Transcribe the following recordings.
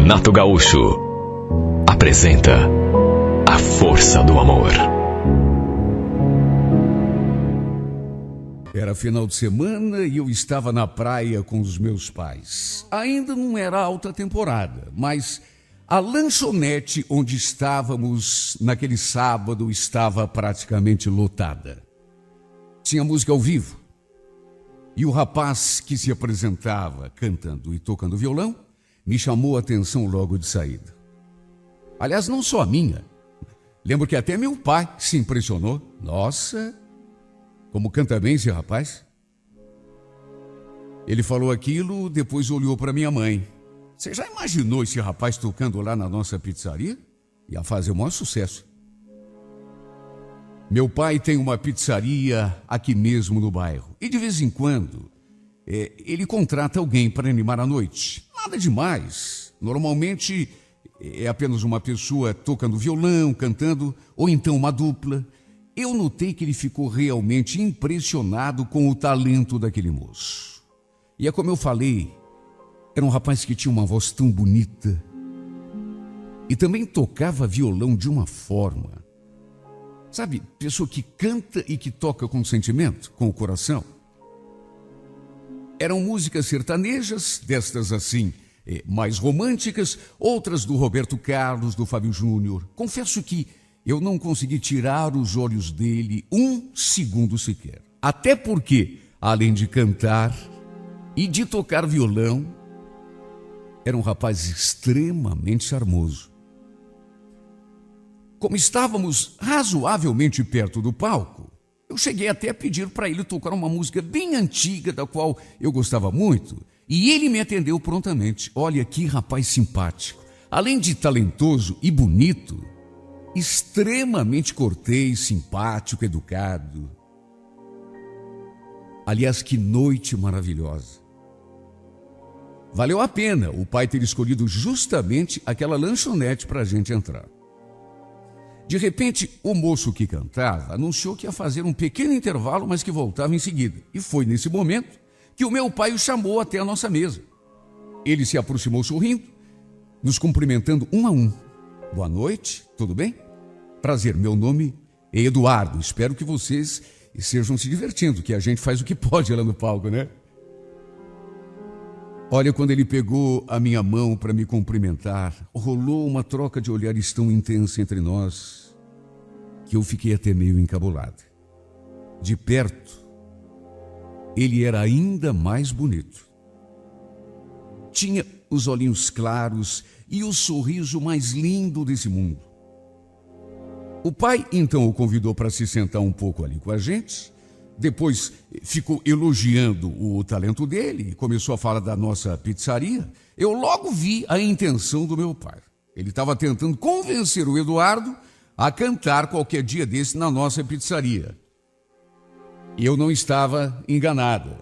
Renato Gaúcho apresenta A Força do Amor. Era final de semana e eu estava na praia com os meus pais. Ainda não era alta temporada, mas a lanchonete onde estávamos naquele sábado estava praticamente lotada. Tinha música ao vivo. E o rapaz que se apresentava cantando e tocando violão me chamou a atenção logo de saída. Aliás, não só a minha. Lembro que até meu pai se impressionou. Nossa, como canta bem esse rapaz. Ele falou aquilo, depois olhou para minha mãe. Você já imaginou esse rapaz tocando lá na nossa pizzaria? Ia fazer o maior sucesso. Meu pai tem uma pizzaria aqui mesmo no bairro. E de vez em quando, ele contrata alguém para animar a noite. Nada demais. Normalmente é apenas uma pessoa tocando violão, cantando, ou então uma dupla. Eu notei que ele ficou realmente impressionado com o talento daquele moço. E é como eu falei, era um rapaz que tinha uma voz tão bonita. E também tocava violão de uma forma... Sabe, pessoa que canta e que toca com sentimento, com o coração. Eram músicas sertanejas, destas assim, mais românticas, outras do Roberto Carlos, do Fábio Júnior. Confesso que eu não consegui tirar os olhos dele um segundo sequer. Até porque, além de cantar e de tocar violão, era um rapaz extremamente charmoso. Como estávamos razoavelmente perto do palco, eu cheguei até a pedir para ele tocar uma música bem antiga, da qual eu gostava muito, e ele me atendeu prontamente. Olha que rapaz simpático. Além de talentoso e bonito, extremamente cortês, simpático, educado. Aliás, que noite maravilhosa. Valeu a pena o pai ter escolhido justamente aquela lanchonete para a gente entrar. De repente, o moço que cantava anunciou que ia fazer um pequeno intervalo, mas que voltava em seguida. E foi nesse momento que o meu pai o chamou até a nossa mesa. Ele se aproximou sorrindo, nos cumprimentando um a um. Boa noite, tudo bem? Prazer, meu nome é Eduardo. Espero que vocês estejam se divertindo, que a gente faz o que pode lá no palco, né? Olha, quando ele pegou a minha mão para me cumprimentar, rolou uma troca de olhares tão intensa entre nós que eu fiquei até meio encabulado. De perto, ele era ainda mais bonito. Tinha os olhinhos claros e o sorriso mais lindo desse mundo. O pai então o convidou para se sentar um pouco ali com a gente. Depois ficou elogiando o talento dele e começou a falar da nossa pizzaria. Eu logo vi a intenção do meu pai. Ele estava tentando convencer o Eduardo a cantar qualquer dia desse na nossa pizzaria. E eu não estava enganada.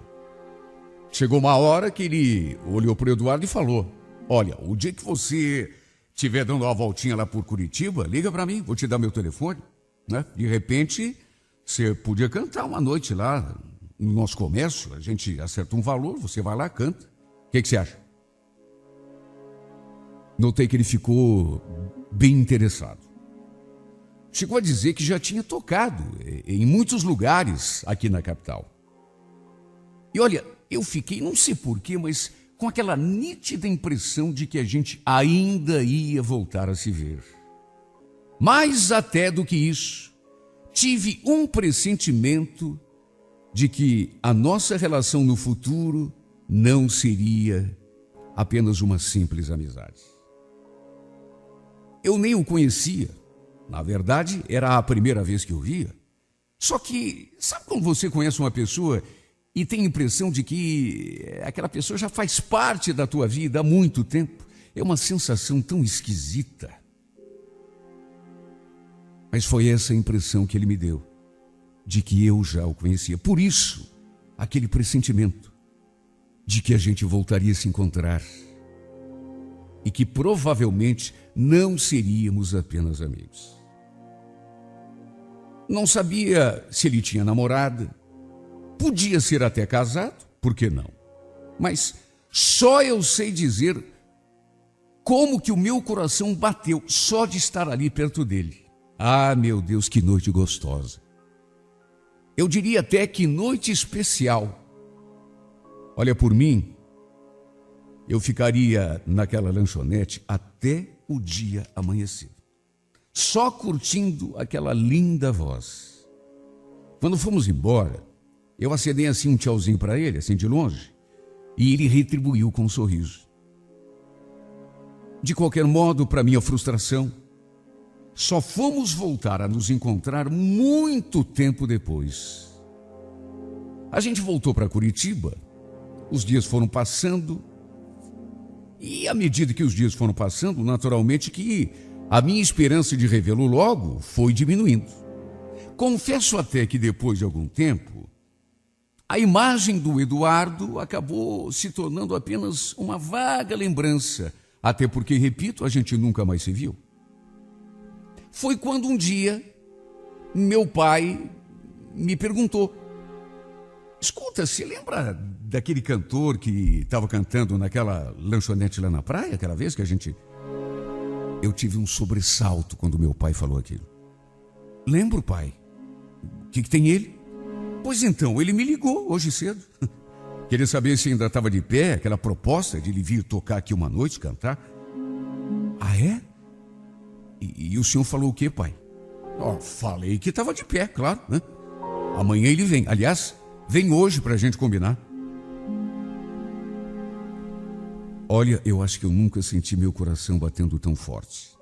Chegou uma hora que ele olhou para o Eduardo e falou: olha, o dia que você estiver dando uma voltinha lá por Curitiba, liga para mim, vou te dar meu telefone. Né? De repente... você podia cantar uma noite lá no nosso comércio, a gente acerta um valor, você vai lá, canta. O que você acha? Notei que ele ficou bem interessado. Chegou a dizer que já tinha tocado em muitos lugares aqui na capital. E olha, eu fiquei, não sei porquê, mas com aquela nítida impressão de que a gente ainda ia voltar a se ver. Mais até do que isso, tive um pressentimento de que a nossa relação no futuro não seria apenas uma simples amizade. Eu nem o conhecia. Na verdade, era a primeira vez que o via. Só que, sabe quando você conhece uma pessoa e tem a impressão de que aquela pessoa já faz parte da tua vida há muito tempo? É uma sensação tão esquisita. Mas foi essa a impressão que ele me deu, de que eu já o conhecia. Por isso, aquele pressentimento de que a gente voltaria a se encontrar e que provavelmente não seríamos apenas amigos. Não sabia se ele tinha namorada, podia ser até casado, por que não? Mas só eu sei dizer como que o meu coração bateu só de estar ali perto dele. Ah, meu Deus, que noite gostosa. Eu diria até que noite especial. Olha, por mim, eu ficaria naquela lanchonete até o dia amanhecer, só curtindo aquela linda voz. Quando fomos embora, eu acenei assim um tchauzinho para ele, assim de longe, e ele retribuiu com um sorriso. De qualquer modo, para minha frustração, só fomos voltar a nos encontrar muito tempo depois. A gente voltou para Curitiba, os dias foram passando, e à medida que os dias foram passando, naturalmente que a minha esperança de revê-lo logo foi diminuindo. Confesso até que depois de algum tempo, a imagem do Eduardo acabou se tornando apenas uma vaga lembrança, até porque, repito, a gente nunca mais se viu. Foi quando um dia meu pai me perguntou: escuta, você lembra daquele cantor que estava cantando naquela lanchonete lá na praia, aquela vez que a gente... Eu tive um sobressalto quando meu pai falou aquilo. Lembro, pai. O que tem ele? Pois então, ele me ligou hoje cedo. Queria saber se ainda estava de pé aquela proposta de ele vir tocar aqui uma noite, cantar. Ah, é? E o senhor falou o quê, pai? Falei que estava de pé, claro, né? Amanhã ele vem. Aliás, vem hoje para a gente combinar. Olha, eu acho que eu nunca senti meu coração batendo tão forte.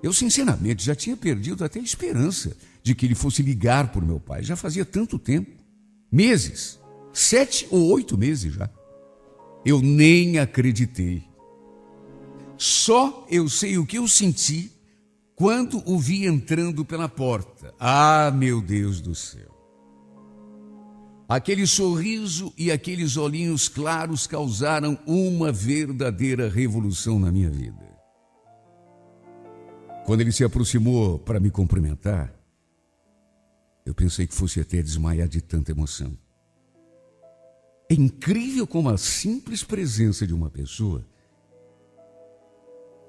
Eu, sinceramente, já tinha perdido até a esperança de que ele fosse ligar por meu pai. Já fazia tanto tempo. Meses. 7 ou 8 meses já. Eu nem acreditei. Só eu sei o que eu senti quando o vi entrando pela porta. Ah, meu Deus do céu. Aquele sorriso e aqueles olhinhos claros causaram uma verdadeira revolução na minha vida. Quando ele se aproximou para me cumprimentar, eu pensei que fosse até desmaiar de tanta emoção. É incrível como a simples presença de uma pessoa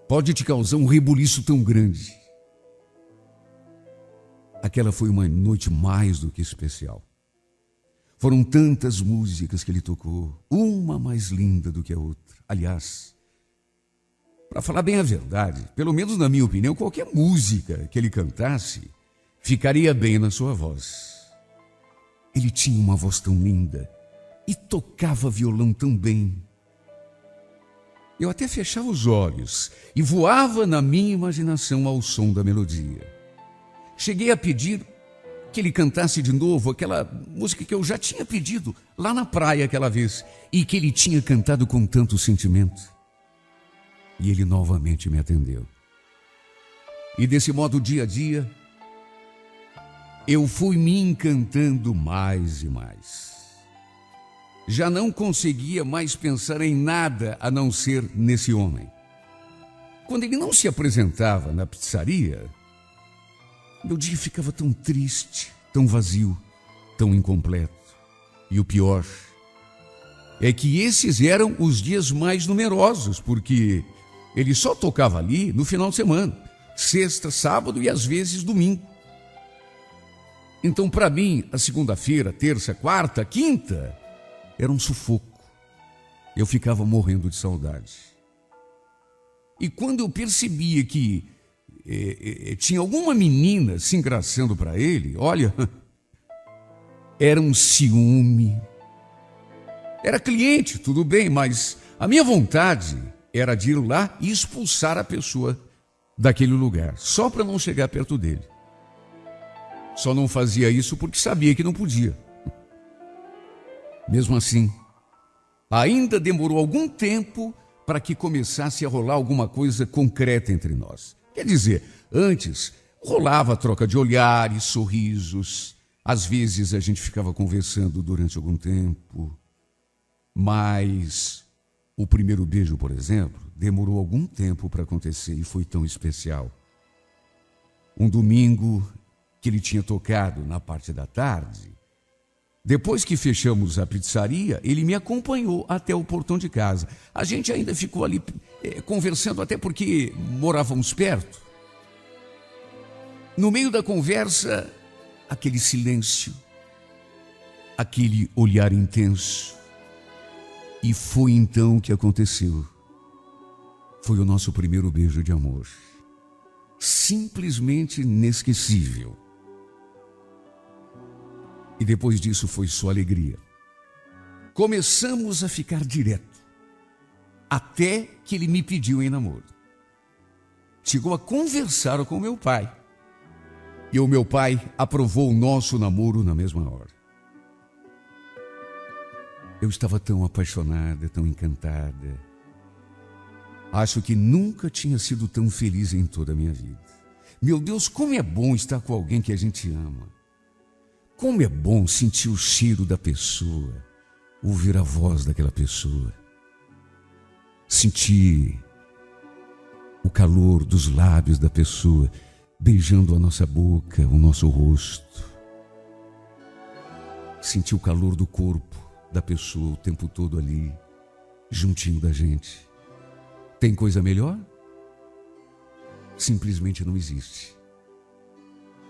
pode te causar um rebuliço tão grande. Aquela foi uma noite mais do que especial. Foram tantas músicas que ele tocou, uma mais linda do que a outra. Aliás, para falar bem a verdade, pelo menos na minha opinião, qualquer música que ele cantasse ficaria bem na sua voz. Ele tinha uma voz tão linda e tocava violão tão bem. Eu até fechava os olhos e voava na minha imaginação ao som da melodia. Cheguei a pedir que ele cantasse de novo aquela música que eu já tinha pedido lá na praia aquela vez e que ele tinha cantado com tanto sentimento. E ele novamente me atendeu. E desse modo, dia a dia, eu fui me encantando mais e mais. Já não conseguia mais pensar em nada a não ser nesse homem. Quando ele não se apresentava na pizzaria, meu dia ficava tão triste, tão vazio, tão incompleto. E o pior é que esses eram os dias mais numerosos, porque ele só tocava ali no final de semana, sexta, sábado e às vezes domingo. Então, para mim, a segunda-feira, terça, quarta, quinta era um sufoco. Eu ficava morrendo de saudade. E quando eu percebia que tinha alguma menina se engraçando para ele, olha, era um ciúme. Era cliente, tudo bem, mas a minha vontade era de ir lá e expulsar a pessoa daquele lugar, só para não chegar perto dele. Só não fazia isso porque sabia que não podia. Mesmo assim, ainda demorou algum tempo para que começasse a rolar alguma coisa concreta entre nós. Quer dizer, antes rolava a troca de olhares, sorrisos. Às vezes a gente ficava conversando durante algum tempo. Mas o primeiro beijo, por exemplo, demorou algum tempo para acontecer e foi tão especial. Um domingo que ele tinha tocado na parte da tarde, Depois que fechamos a pizzaria, ele me acompanhou até o portão de casa. A gente ainda ficou ali conversando, até porque morávamos perto. No meio da conversa, aquele silêncio, aquele olhar intenso. E foi então que aconteceu. Foi o nosso primeiro beijo de amor. Simplesmente inesquecível. E depois disso foi só alegria. Começamos a ficar direto, até que ele me pediu em namoro. Chegou a conversar com meu pai. E o meu pai aprovou o nosso namoro na mesma hora. Eu estava tão apaixonada, tão encantada. Acho que nunca tinha sido tão feliz em toda a minha vida. Meu Deus, como é bom estar com alguém que a gente ama. Como é bom sentir o cheiro da pessoa, ouvir a voz daquela pessoa, sentir o calor dos lábios da pessoa beijando a nossa boca, o nosso rosto, sentir o calor do corpo da pessoa o tempo todo ali, juntinho da gente. Tem coisa melhor? Simplesmente não existe.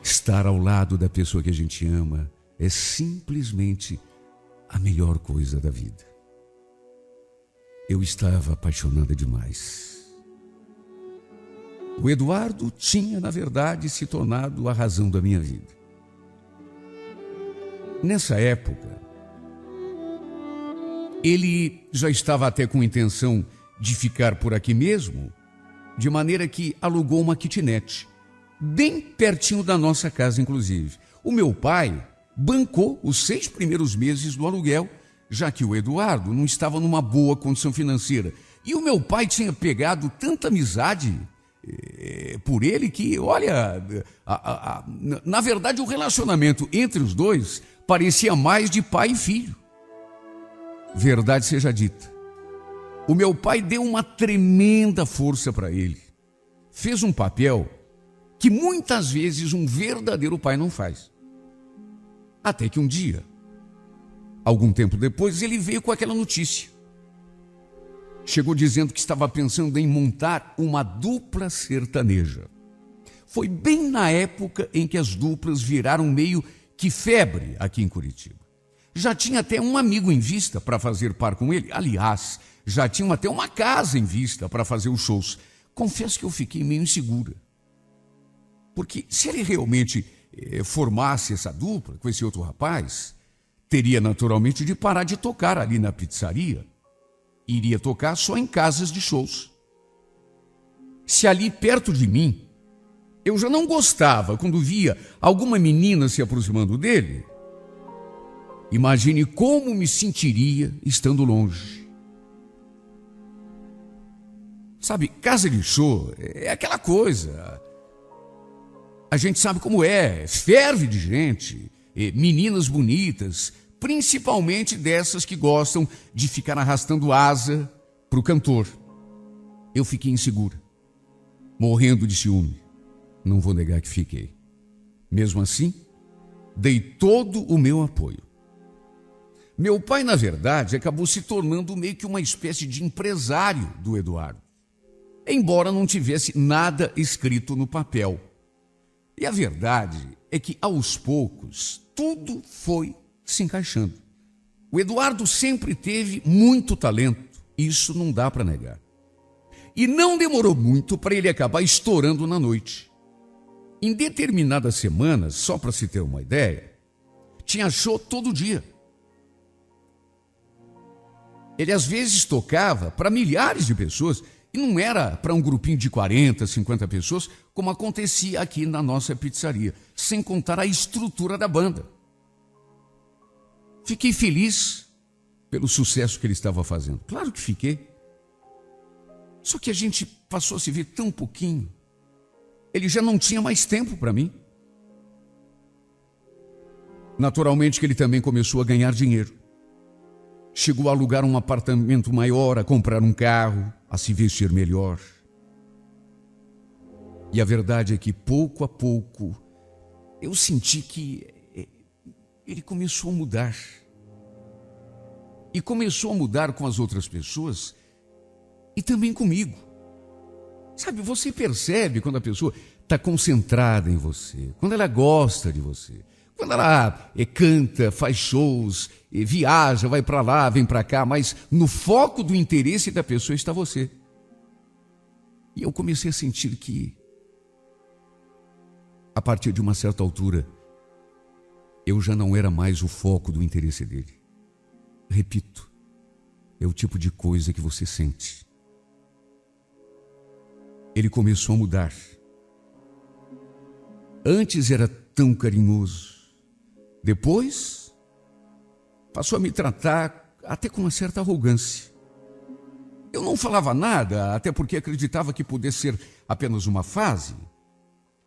Estar ao lado da pessoa que a gente ama é simplesmente a melhor coisa da vida. Eu estava apaixonada demais. O Eduardo tinha, na verdade, se tornado a razão da minha vida. Nessa época, ele já estava até com intenção de ficar por aqui mesmo, de maneira que alugou uma kitnet, bem pertinho da nossa casa, inclusive. O meu pai bancou os 6 primeiros meses do aluguel, já que o Eduardo não estava numa boa condição financeira. E o meu pai tinha pegado tanta amizade por ele que, olha, na verdade o relacionamento entre os dois parecia mais de pai e filho. Verdade seja dita, o meu pai deu uma tremenda força para ele. Fez um papel que muitas vezes um verdadeiro pai não faz. Até que um dia, algum tempo depois, ele veio com aquela notícia. Chegou dizendo que estava pensando em montar uma dupla sertaneja. Foi bem na época em que as duplas viraram meio que febre aqui em Curitiba. Já tinha até um amigo em vista para fazer par com ele. Aliás, já tinham até uma casa em vista para fazer os shows. Confesso que eu fiquei meio insegura. Porque se ele realmente formasse essa dupla com esse outro rapaz, teria naturalmente de parar de tocar ali na pizzaria. Iria tocar só em casas de shows. Se ali perto de mim, eu já não gostava quando via alguma menina se aproximando dele, imagine como me sentiria estando longe. Sabe, casa de show é aquela coisa. A gente sabe como é, ferve de gente, meninas bonitas, principalmente dessas que gostam de ficar arrastando asa para o cantor. Eu fiquei insegura, morrendo de ciúme. Não vou negar que fiquei. Mesmo assim, dei todo o meu apoio. Meu pai, na verdade, acabou se tornando meio que uma espécie de empresário do Eduardo, embora não tivesse nada escrito no papel. E a verdade é que, aos poucos, tudo foi se encaixando. O Eduardo sempre teve muito talento, isso não dá para negar. E não demorou muito para ele acabar estourando na noite. Em determinadas semanas, só para se ter uma ideia, tinha show todo dia. Ele às vezes tocava para milhares de pessoas, e não era para um grupinho de 40, 50 pessoas, como acontecia aqui na nossa pizzaria, sem contar a estrutura da banda. Fiquei feliz pelo sucesso que ele estava fazendo. Claro que fiquei. Só que a gente passou a se ver tão pouquinho. Ele já não tinha mais tempo para mim. Naturalmente que ele também começou a ganhar dinheiro. Chegou a alugar um apartamento maior, a comprar um carro, a se vestir melhor. E a verdade é que, pouco a pouco, eu senti que ele começou a mudar. E começou a mudar com as outras pessoas e também comigo. Sabe, você percebe quando a pessoa está concentrada em você, quando ela gosta de você, quando ela canta, faz shows, viaja, vai para lá, vem para cá, mas no foco do interesse da pessoa está você. E eu comecei a sentir que, a partir de uma certa altura, eu já não era mais o foco do interesse dele. Repito, é o tipo de coisa que você sente. Ele começou a mudar. Antes era tão carinhoso. Depois, passou a me tratar até com uma certa arrogância. Eu não falava nada, até porque acreditava que pudesse ser apenas uma fase,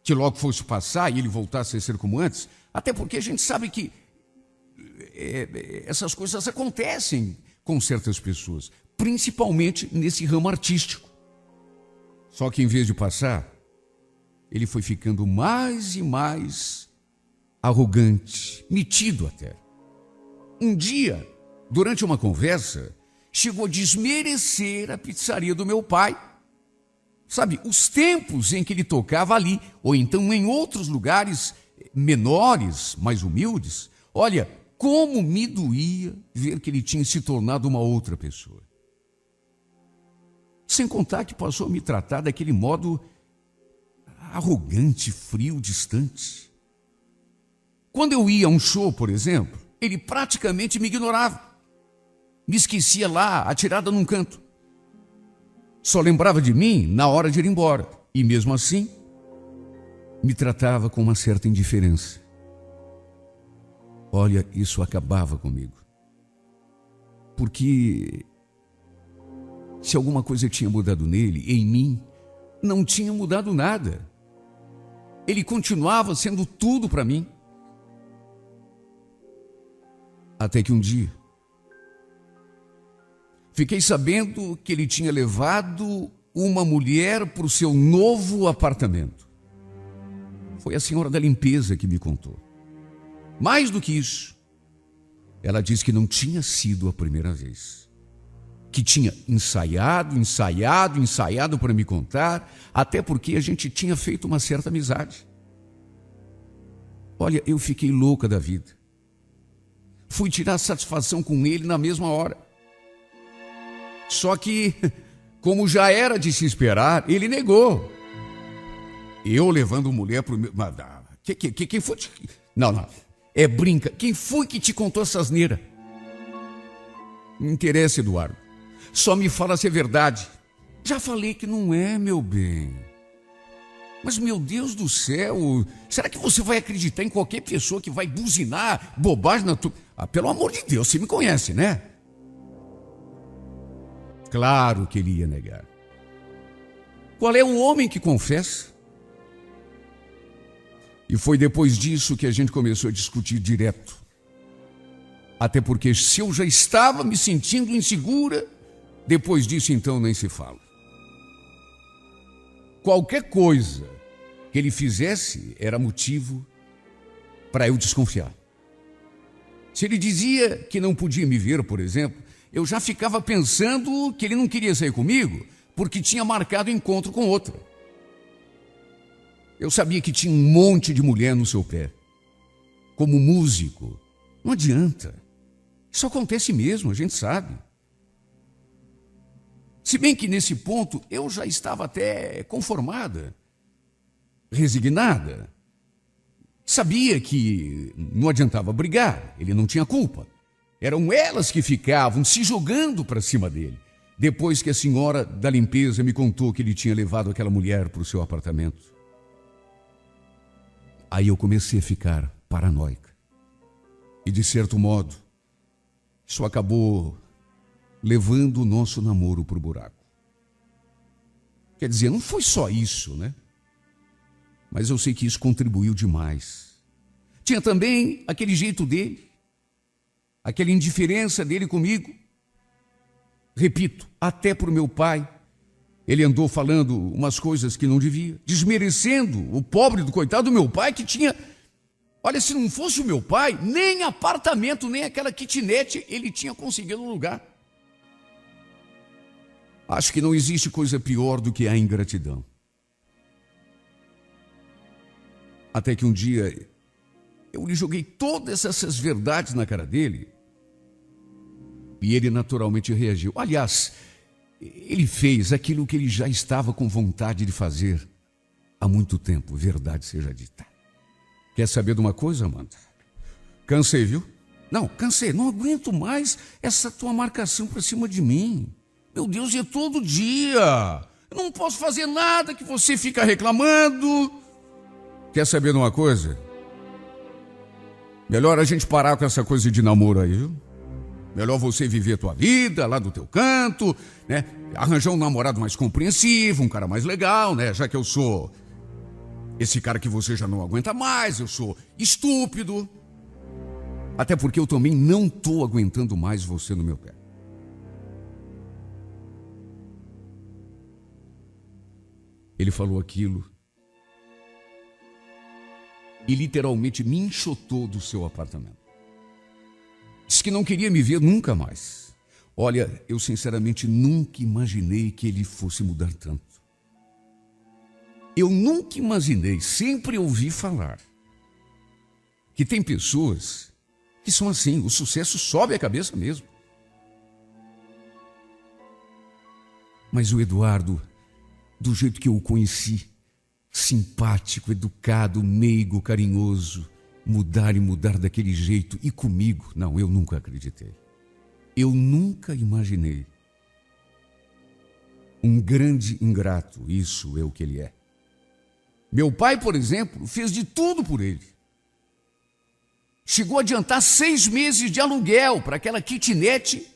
que logo fosse passar e ele voltasse a ser como antes, até porque a gente sabe que essas coisas acontecem com certas pessoas, principalmente nesse ramo artístico. Só que em vez de passar, ele foi ficando mais e mais arrogante, metido até. Um dia, durante uma conversa, chegou a desmerecer a pizzaria do meu pai. Sabe, os tempos em que ele tocava ali, ou então em outros lugares menores, mais humildes. Olha, como me doía ver que ele tinha se tornado uma outra pessoa. Sem contar que passou a me tratar daquele modo arrogante, frio, distante. Quando eu ia a um show, por exemplo, ele praticamente me ignorava. Me esquecia lá, atirada num canto. Só lembrava de mim na hora de ir embora. E mesmo assim, me tratava com uma certa indiferença. Olha, isso acabava comigo. Porque se alguma coisa tinha mudado nele, em mim, não tinha mudado nada. Ele continuava sendo tudo para mim. Até que um dia, fiquei sabendo que ele tinha levado uma mulher para o seu novo apartamento. Foi a senhora da limpeza que me contou. Mais do que isso, ela disse que não tinha sido a primeira vez. Que tinha ensaiado para me contar, até porque a gente tinha feito uma certa amizade. Olha, eu fiquei louca da vida. Fui tirar satisfação com ele na mesma hora. Só que, como já era de se esperar, ele negou. Eu levando mulher para o meu... Quem foi? Não. É brinca. Quem foi que te contou essa asneira? Não interessa, Eduardo. Só me fala se é verdade. Já falei que não é, meu bem. Mas, meu Deus do céu, será que você vai acreditar em qualquer pessoa que vai buzinar bobagem na tua... pelo amor de Deus, você me conhece, né? Claro que ele ia negar. Qual é o homem que confessa? E foi depois disso que a gente começou a discutir direto. Até porque se eu já estava me sentindo insegura, depois disso então nem se fala. Qualquer coisa que ele fizesse era motivo para eu desconfiar. Se ele dizia que não podia me ver, por exemplo, eu já ficava pensando que ele não queria sair comigo porque tinha marcado encontro com outra. Eu sabia que tinha um monte de mulher no seu pé. Como músico, não adianta. Isso acontece mesmo, a gente sabe. Se bem que nesse ponto eu já estava até conformada, resignada. Sabia que não adiantava brigar, ele não tinha culpa. Eram elas que ficavam se jogando para cima dele. Depois que a senhora da limpeza me contou que ele tinha levado aquela mulher para o seu apartamento. Aí eu comecei a ficar paranoica. E de certo modo, isso acabou levando o nosso namoro para o buraco. Quer dizer, não foi só isso, né? Mas eu sei que isso contribuiu demais. Tinha também aquele jeito dele, aquela indiferença dele comigo. Repito, até para o meu pai, ele andou falando umas coisas que não devia, desmerecendo o pobre do coitado do meu pai que tinha Olha, se não fosse o meu pai, nem apartamento, nem aquela kitnet ele tinha conseguido um lugar. Acho que não existe coisa pior do que a ingratidão. Até que um dia eu lhe joguei todas essas verdades na cara dele e ele naturalmente reagiu. Aliás, ele fez aquilo que ele já estava com vontade de fazer há muito tempo, verdade seja dita. Quer saber de uma coisa, Amanda? Cansei, viu? Não, cansei, não aguento mais essa tua marcação pra cima de mim. Meu Deus, é todo dia. Eu não posso fazer nada que você fica reclamando. Quer saber de uma coisa? Melhor a gente parar com essa coisa de namoro aí, viu? Melhor você viver a tua vida lá do teu canto, né? Arranjar um namorado mais compreensivo, um cara mais legal, né? Já que eu sou esse cara que você já não aguenta mais, eu sou estúpido. Até porque eu também não estou aguentando mais você no meu pé. Ele falou aquilo e literalmente me enxotou do seu apartamento. Disse que não queria me ver nunca mais. Olha, eu sinceramente nunca imaginei que ele fosse mudar tanto. Eu nunca imaginei, sempre ouvi falar que tem pessoas que são assim, o sucesso sobe a cabeça mesmo. Mas o Eduardo, do jeito que eu o conheci, simpático, educado, meigo, carinhoso, mudar daquele jeito e comigo, não, eu nunca acreditei. Eu nunca imaginei. Um grande ingrato, isso é o que ele é. Meu pai, por exemplo, fez de tudo por ele. Chegou a adiantar 6 meses de aluguel para aquela kitnet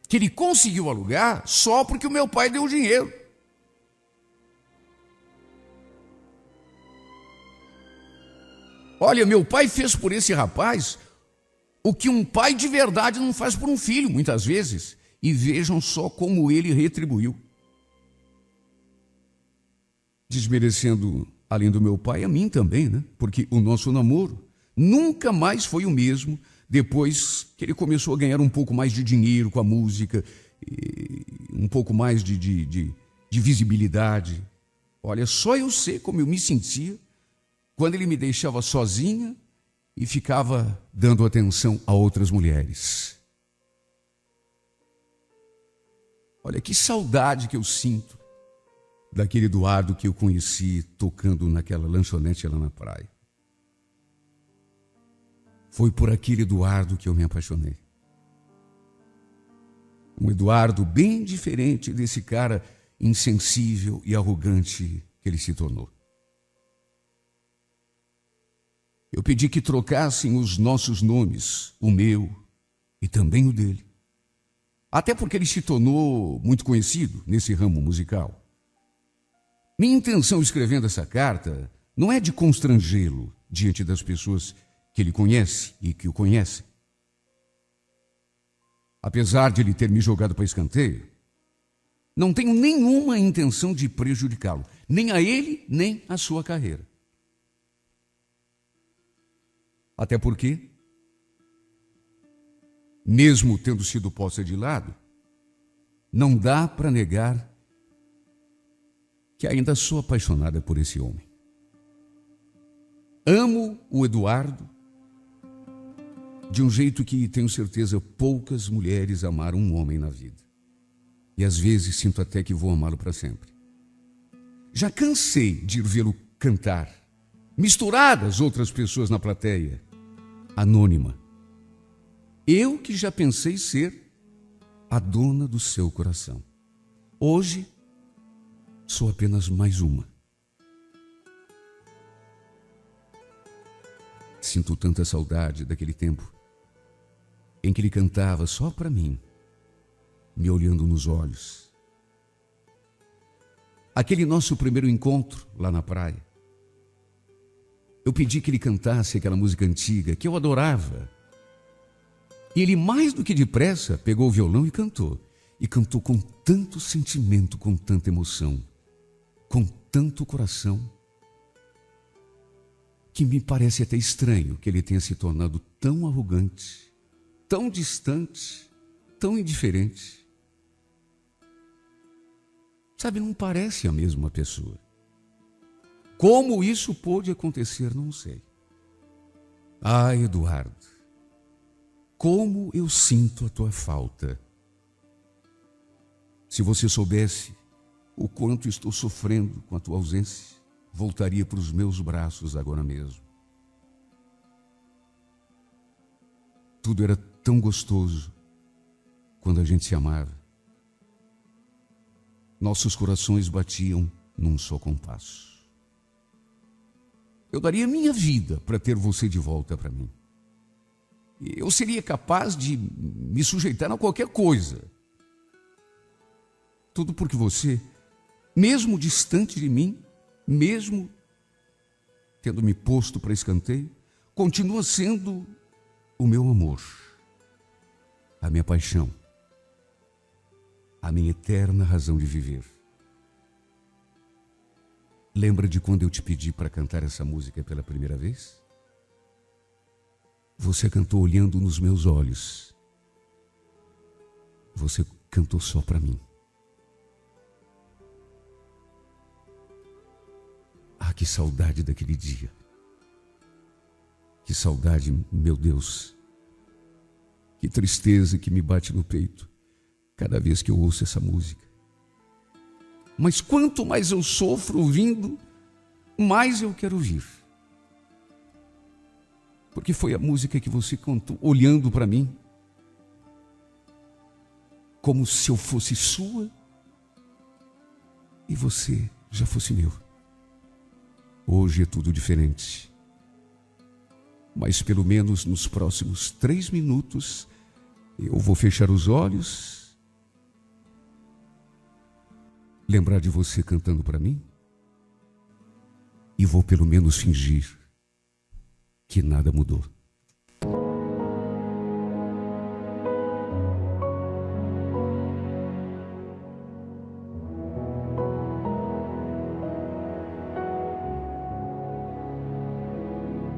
que ele conseguiu alugar só porque o meu pai deu dinheiro. Olha, meu pai fez por esse rapaz o que um pai de verdade não faz por um filho, muitas vezes. E vejam só como ele retribuiu. Desmerecendo, além do meu pai, a mim também, né? Porque o nosso namoro nunca mais foi o mesmo depois que ele começou a ganhar um pouco mais de dinheiro com a música, um pouco mais de visibilidade. Olha, só eu sei como eu me sentia quando ele me deixava sozinha e ficava dando atenção a outras mulheres. Olha, que saudade que eu sinto daquele Eduardo que eu conheci tocando naquela lanchonete lá na praia. Foi por aquele Eduardo que eu me apaixonei. Um Eduardo bem diferente desse cara insensível e arrogante que ele se tornou. Eu pedi que trocassem os nossos nomes, o meu e também o dele. Até porque ele se tornou muito conhecido nesse ramo musical. Minha intenção escrevendo essa carta não é de constrangê-lo diante das pessoas que ele conhece e que o conhecem. Apesar de ele ter me jogado para escanteio, não tenho nenhuma intenção de prejudicá-lo, nem a ele, nem a sua carreira. Até porque, mesmo tendo sido posta de lado, não dá para negar que ainda sou apaixonada por esse homem. Amo o Eduardo de um jeito que tenho certeza poucas mulheres amaram um homem na vida. E às vezes sinto até que vou amá-lo para sempre. Já cansei de vê-lo cantar, misturadas outras pessoas na plateia, anônima. Eu que já pensei ser a dona do seu coração. Hoje, sou apenas mais uma. Sinto tanta saudade daquele tempo em que ele cantava só para mim, me olhando nos olhos. Aquele nosso primeiro encontro lá na praia. Eu pedi que ele cantasse aquela música antiga que eu adorava. E ele, mais do que depressa, pegou o violão e cantou. E cantou com tanto sentimento, com tanta emoção, com tanto coração, que me parece até estranho que ele tenha se tornado tão arrogante, tão distante, tão indiferente. Sabe, não parece a mesma pessoa. Como isso pôde acontecer, não sei. Ah, Eduardo, como eu sinto a tua falta. Se você soubesse o quanto estou sofrendo com a tua ausência, voltaria para os meus braços agora mesmo. Tudo era tão gostoso quando a gente se amava. Nossos corações batiam num só compasso. Eu daria minha vida para ter você de volta para mim. Eu seria capaz de me sujeitar a qualquer coisa. Tudo porque você, mesmo distante de mim, mesmo tendo me posto para escanteio, continua sendo o meu amor, a minha paixão, a minha eterna razão de viver. Lembra de quando eu te pedi para cantar essa música pela primeira vez? Você cantou olhando nos meus olhos. Você cantou só para mim. Ah, que saudade daquele dia. Que saudade, meu Deus. Que tristeza que me bate no peito cada vez que eu ouço essa música. Mas quanto mais eu sofro ouvindo, mais eu quero ouvir. Porque foi a música que você cantou, olhando para mim, como se eu fosse sua e você já fosse meu. Hoje é tudo diferente. Mas pelo menos nos próximos 3 minutos, eu vou fechar os olhos, lembrar de você cantando para mim e vou pelo menos fingir que nada mudou.